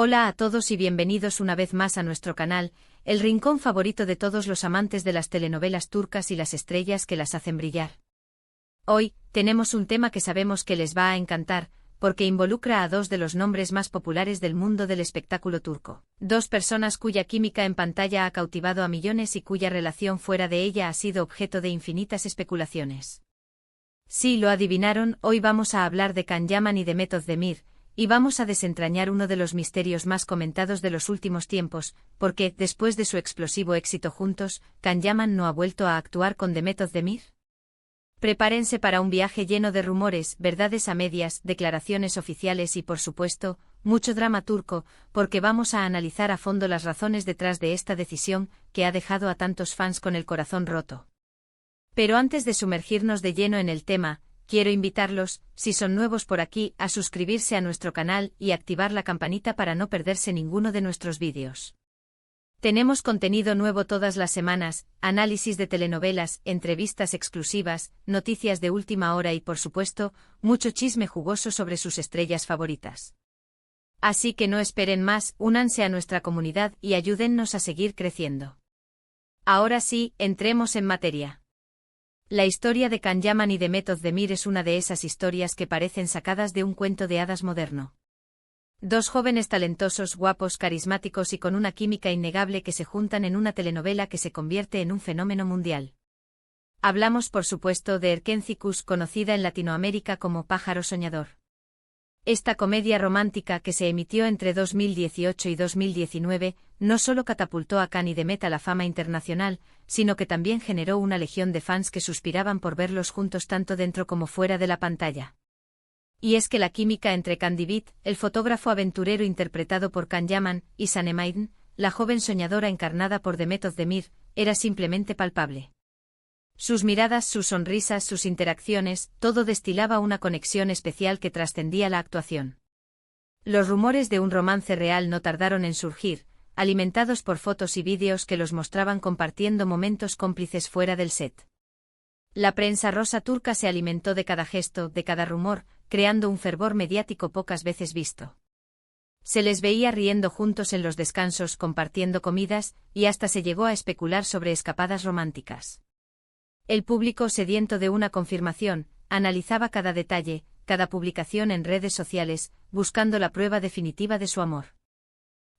Hola a todos y bienvenidos una vez más a nuestro canal, el rincón favorito de todos los amantes de las telenovelas turcas y las estrellas que las hacen brillar. Hoy, tenemos un tema que sabemos que les va a encantar, porque involucra a dos de los nombres más populares del mundo del espectáculo turco. Dos personas cuya química en pantalla ha cautivado a millones y cuya relación fuera de ella ha sido objeto de infinitas especulaciones. Sí, lo adivinaron, hoy vamos a hablar de Can Yaman y de Mehmet Özdemir, y vamos a desentrañar uno de los misterios más comentados de los últimos tiempos, porque, después de su explosivo éxito juntos, Can Yaman no ha vuelto a actuar con Mehmet Özdemir. Prepárense para un viaje lleno de rumores, verdades a medias, declaraciones oficiales y, por supuesto, mucho drama turco, porque vamos a analizar a fondo las razones detrás de esta decisión, que ha dejado a tantos fans con el corazón roto. Pero antes de sumergirnos de lleno en el tema, quiero invitarlos, si son nuevos por aquí, a suscribirse a nuestro canal y activar la campanita para no perderse ninguno de nuestros vídeos. Tenemos contenido nuevo todas las semanas, análisis de telenovelas, entrevistas exclusivas, noticias de última hora y, por supuesto, mucho chisme jugoso sobre sus estrellas favoritas. Así que no esperen más, únanse a nuestra comunidad y ayúdennos a seguir creciendo. Ahora sí, entremos en materia. La historia de Can Yaman y de Mehmet Özdemir es una de esas historias que parecen sacadas de un cuento de hadas moderno. Dos jóvenes talentosos, guapos, carismáticos y con una química innegable que se juntan en una telenovela que se convierte en un fenómeno mundial. Hablamos, por supuesto, de Erkenci, conocida en Latinoamérica como Pájaro Soñador. Esta comedia romántica que se emitió entre 2018 y 2019 no solo catapultó a Can y Mehmet a la fama internacional, sino que también generó una legión de fans que suspiraban por verlos juntos tanto dentro como fuera de la pantalla. Y es que la química entre Can Divit, el fotógrafo aventurero interpretado por Can Yaman, y Sanem Aydın, la joven soñadora encarnada por Mehmet Özdemir, era simplemente palpable. Sus miradas, sus sonrisas, sus interacciones, todo destilaba una conexión especial que trascendía la actuación. Los rumores de un romance real no tardaron en surgir, alimentados por fotos y vídeos que los mostraban compartiendo momentos cómplices fuera del set. La prensa rosa turca se alimentó de cada gesto, de cada rumor, creando un fervor mediático pocas veces visto. Se les veía riendo juntos en los descansos, compartiendo comidas, y hasta se llegó a especular sobre escapadas románticas. El público, sediento de una confirmación, analizaba cada detalle, cada publicación en redes sociales, buscando la prueba definitiva de su amor.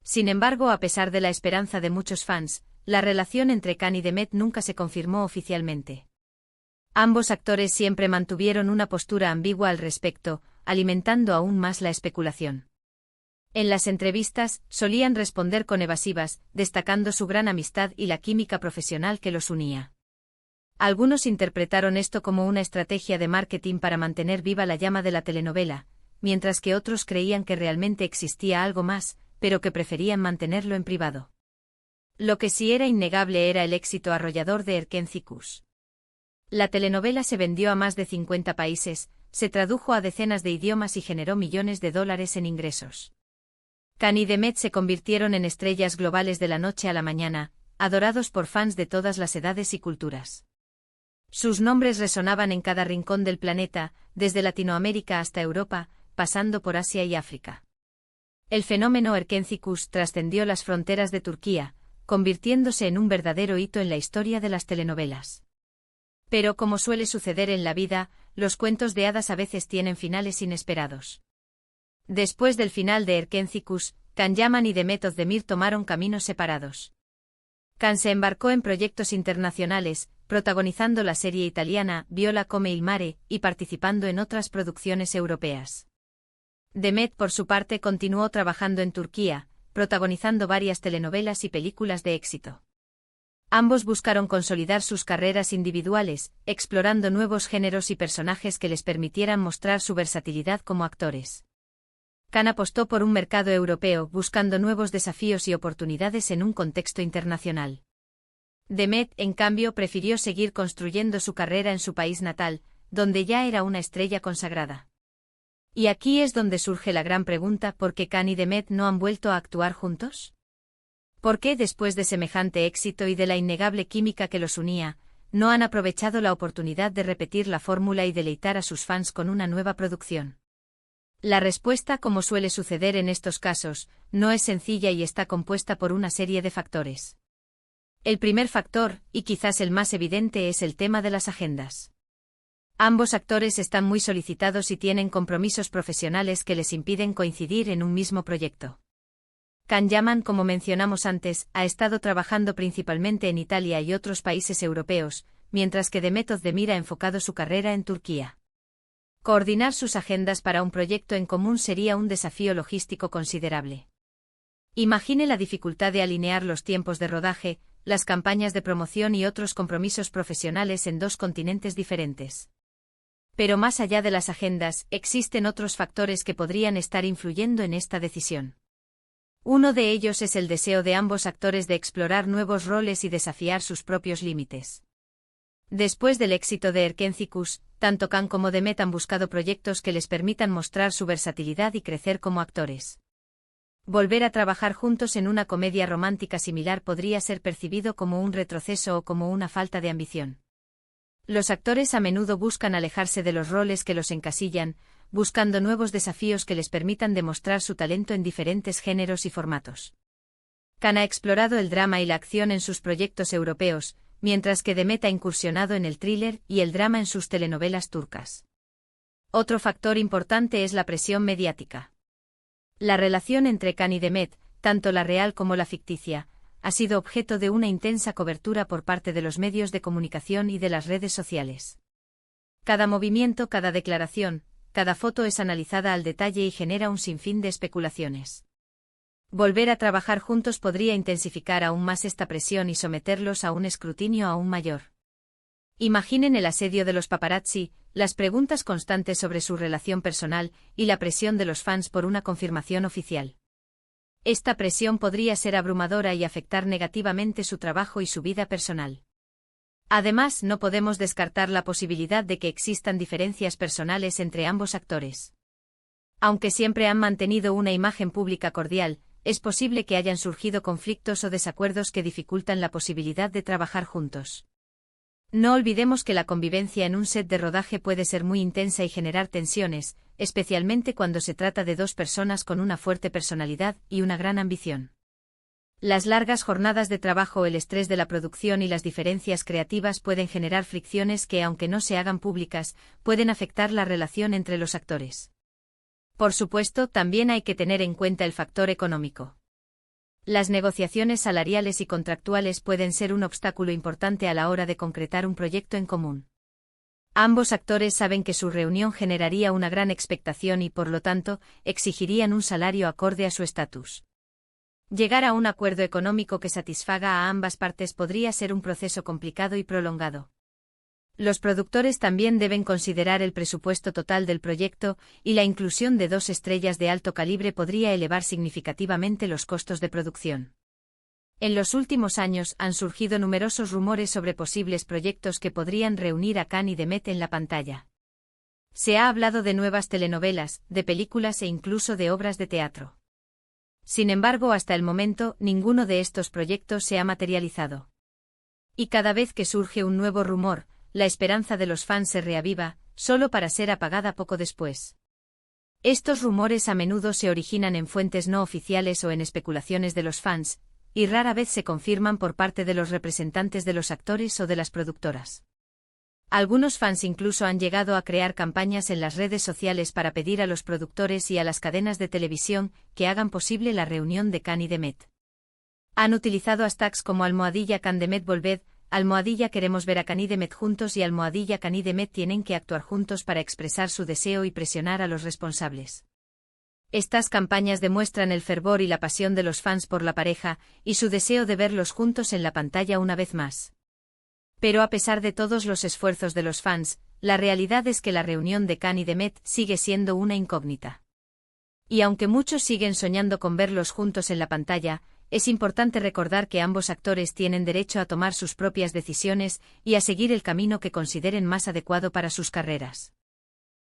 Sin embargo, a pesar de la esperanza de muchos fans, la relación entre Can y Mehmet nunca se confirmó oficialmente. Ambos actores siempre mantuvieron una postura ambigua al respecto, alimentando aún más la especulación. En las entrevistas, solían responder con evasivas, destacando su gran amistad y la química profesional que los unía. Algunos interpretaron esto como una estrategia de marketing para mantener viva la llama de la telenovela, mientras que otros creían que realmente existía algo más, pero que preferían mantenerlo en privado. Lo que sí era innegable era el éxito arrollador de Erkenci. La telenovela se vendió a más de 50 países, se tradujo a decenas de idiomas y generó millones de dólares en ingresos. Can y Mehmet se convirtieron en estrellas globales de la noche a la mañana, adorados por fans de todas las edades y culturas. Sus nombres resonaban en cada rincón del planeta, desde Latinoamérica hasta Europa, pasando por Asia y África. El fenómeno Erkenci trascendió las fronteras de Turquía, convirtiéndose en un verdadero hito en la historia de las telenovelas. Pero como suele suceder en la vida, los cuentos de hadas a veces tienen finales inesperados. Después del final de Erkenci, Can Yaman y Mehmet Özdemir tomaron caminos separados. Can se embarcó en proyectos internacionales, protagonizando la serie italiana Viola come il mare y participando en otras producciones europeas. Mehmet, por su parte, continuó trabajando en Turquía, protagonizando varias telenovelas y películas de éxito. Ambos buscaron consolidar sus carreras individuales, explorando nuevos géneros y personajes que les permitieran mostrar su versatilidad como actores. Can apostó por un mercado europeo, buscando nuevos desafíos y oportunidades en un contexto internacional. Mehmet, en cambio, prefirió seguir construyendo su carrera en su país natal, donde ya era una estrella consagrada. Y aquí es donde surge la gran pregunta: ¿por qué Can y Mehmet no han vuelto a actuar juntos? ¿Por qué, después de semejante éxito y de la innegable química que los unía, no han aprovechado la oportunidad de repetir la fórmula y deleitar a sus fans con una nueva producción? La respuesta, como suele suceder en estos casos, no es sencilla y está compuesta por una serie de factores. El primer factor, y quizás el más evidente, es el tema de las agendas. Ambos actores están muy solicitados y tienen compromisos profesionales que les impiden coincidir en un mismo proyecto. Can Yaman, como mencionamos antes, ha estado trabajando principalmente en Italia y otros países europeos, mientras que Demet Özdemir ha enfocado su carrera en Turquía. Coordinar sus agendas para un proyecto en común sería un desafío logístico considerable. Imagine la dificultad de alinear los tiempos de rodaje, las campañas de promoción y otros compromisos profesionales en dos continentes diferentes. Pero más allá de las agendas, existen otros factores que podrían estar influyendo en esta decisión. Uno de ellos es el deseo de ambos actores de explorar nuevos roles y desafiar sus propios límites. Después del éxito de Erkencikus, tanto Can como Demet han buscado proyectos que les permitan mostrar su versatilidad y crecer como actores. Volver a trabajar juntos en una comedia romántica similar podría ser percibido como un retroceso o como una falta de ambición. Los actores a menudo buscan alejarse de los roles que los encasillan, buscando nuevos desafíos que les permitan demostrar su talento en diferentes géneros y formatos. Can ha explorado el drama y la acción en sus proyectos europeos, mientras que Demet ha incursionado en el thriller y el drama en sus telenovelas turcas. Otro factor importante es la presión mediática. La relación entre Can y Demet, tanto la real como la ficticia, ha sido objeto de una intensa cobertura por parte de los medios de comunicación y de las redes sociales. Cada movimiento, cada declaración, cada foto es analizada al detalle y genera un sinfín de especulaciones. Volver a trabajar juntos podría intensificar aún más esta presión y someterlos a un escrutinio aún mayor. Imaginen el asedio de los paparazzi, las preguntas constantes sobre su relación personal y la presión de los fans por una confirmación oficial. Esta presión podría ser abrumadora y afectar negativamente su trabajo y su vida personal. Además, no podemos descartar la posibilidad de que existan diferencias personales entre ambos actores. Aunque siempre han mantenido una imagen pública cordial, es posible que hayan surgido conflictos o desacuerdos que dificultan la posibilidad de trabajar juntos. No olvidemos que la convivencia en un set de rodaje puede ser muy intensa y generar tensiones, especialmente cuando se trata de dos personas con una fuerte personalidad y una gran ambición. Las largas jornadas de trabajo, el estrés de la producción y las diferencias creativas pueden generar fricciones que, aunque no se hagan públicas, pueden afectar la relación entre los actores. Por supuesto, también hay que tener en cuenta el factor económico. Las negociaciones salariales y contractuales pueden ser un obstáculo importante a la hora de concretar un proyecto en común. Ambos actores saben que su reunión generaría una gran expectación y, por lo tanto, exigirían un salario acorde a su estatus. Llegar a un acuerdo económico que satisfaga a ambas partes podría ser un proceso complicado y prolongado. Los productores también deben considerar el presupuesto total del proyecto, y la inclusión de dos estrellas de alto calibre podría elevar significativamente los costos de producción. En los últimos años han surgido numerosos rumores sobre posibles proyectos que podrían reunir a Can y Demet en la pantalla. Se ha hablado de nuevas telenovelas, de películas e incluso de obras de teatro. Sin embargo, hasta el momento, ninguno de estos proyectos se ha materializado. Y cada vez que surge un nuevo rumor, la esperanza de los fans se reaviva, solo para ser apagada poco después. Estos rumores a menudo se originan en fuentes no oficiales o en especulaciones de los fans, y rara vez se confirman por parte de los representantes de los actores o de las productoras. Algunos fans incluso han llegado a crear campañas en las redes sociales para pedir a los productores y a las cadenas de televisión que hagan posible la reunión de Can y Demet. Han utilizado hashtags como #Can Demet volved, #queremos ver a Can y Demet juntos y #Can y Demet tienen que actuar juntos para expresar su deseo y presionar a los responsables. Estas campañas demuestran el fervor y la pasión de los fans por la pareja, y su deseo de verlos juntos en la pantalla una vez más. Pero a pesar de todos los esfuerzos de los fans, la realidad es que la reunión de Can y Demet sigue siendo una incógnita. Y aunque muchos siguen soñando con verlos juntos en la pantalla, es importante recordar que ambos actores tienen derecho a tomar sus propias decisiones y a seguir el camino que consideren más adecuado para sus carreras.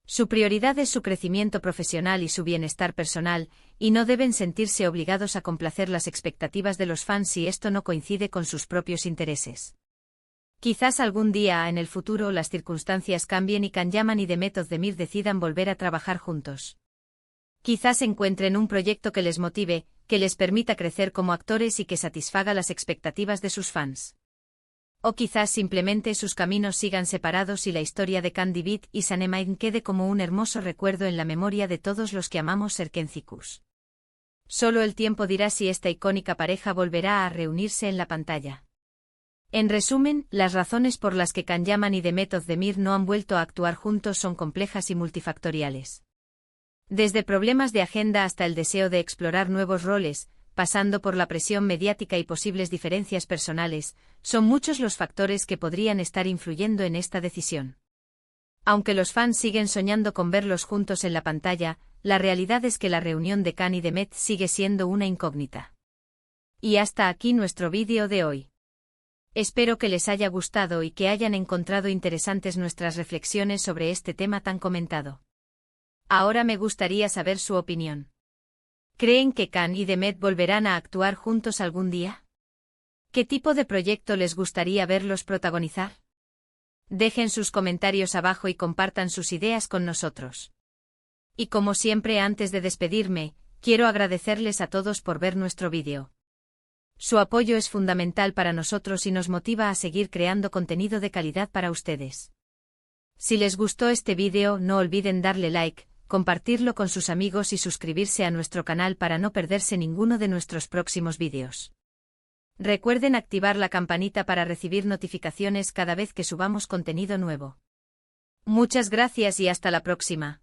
Su prioridad es su crecimiento profesional y su bienestar personal, y no deben sentirse obligados a complacer las expectativas de los fans si esto no coincide con sus propios intereses. Quizás algún día en el futuro las circunstancias cambien y Can Yaman y Demet Özdemir decidan volver a trabajar juntos. Quizás encuentren un proyecto que les motive, que les permita crecer como actores y que satisfaga las expectativas de sus fans. O quizás simplemente sus caminos sigan separados y la historia de Candy Beat y Sanemain quede como un hermoso recuerdo en la memoria de todos los que amamos Serkencicus. Solo el tiempo dirá si esta icónica pareja volverá a reunirse en la pantalla. En resumen, las razones por las que Can Yaman y Demet Özdemir no han vuelto a actuar juntos son complejas y multifactoriales. Desde problemas de agenda hasta el deseo de explorar nuevos roles, pasando por la presión mediática y posibles diferencias personales, son muchos los factores que podrían estar influyendo en esta decisión. Aunque los fans siguen soñando con verlos juntos en la pantalla, la realidad es que la reunión de Can y Demet sigue siendo una incógnita. Y hasta aquí nuestro vídeo de hoy. Espero que les haya gustado y que hayan encontrado interesantes nuestras reflexiones sobre este tema tan comentado. Ahora me gustaría saber su opinión. ¿Creen que Can y Demet volverán a actuar juntos algún día? ¿Qué tipo de proyecto les gustaría verlos protagonizar? Dejen sus comentarios abajo y compartan sus ideas con nosotros. Y como siempre, antes de despedirme, quiero agradecerles a todos por ver nuestro vídeo. Su apoyo es fundamental para nosotros y nos motiva a seguir creando contenido de calidad para ustedes. Si les gustó este vídeo, no olviden darle like, compartirlo con sus amigos y suscribirse a nuestro canal para no perderse ninguno de nuestros próximos vídeos. Recuerden activar la campanita para recibir notificaciones cada vez que subamos contenido nuevo. Muchas gracias y hasta la próxima.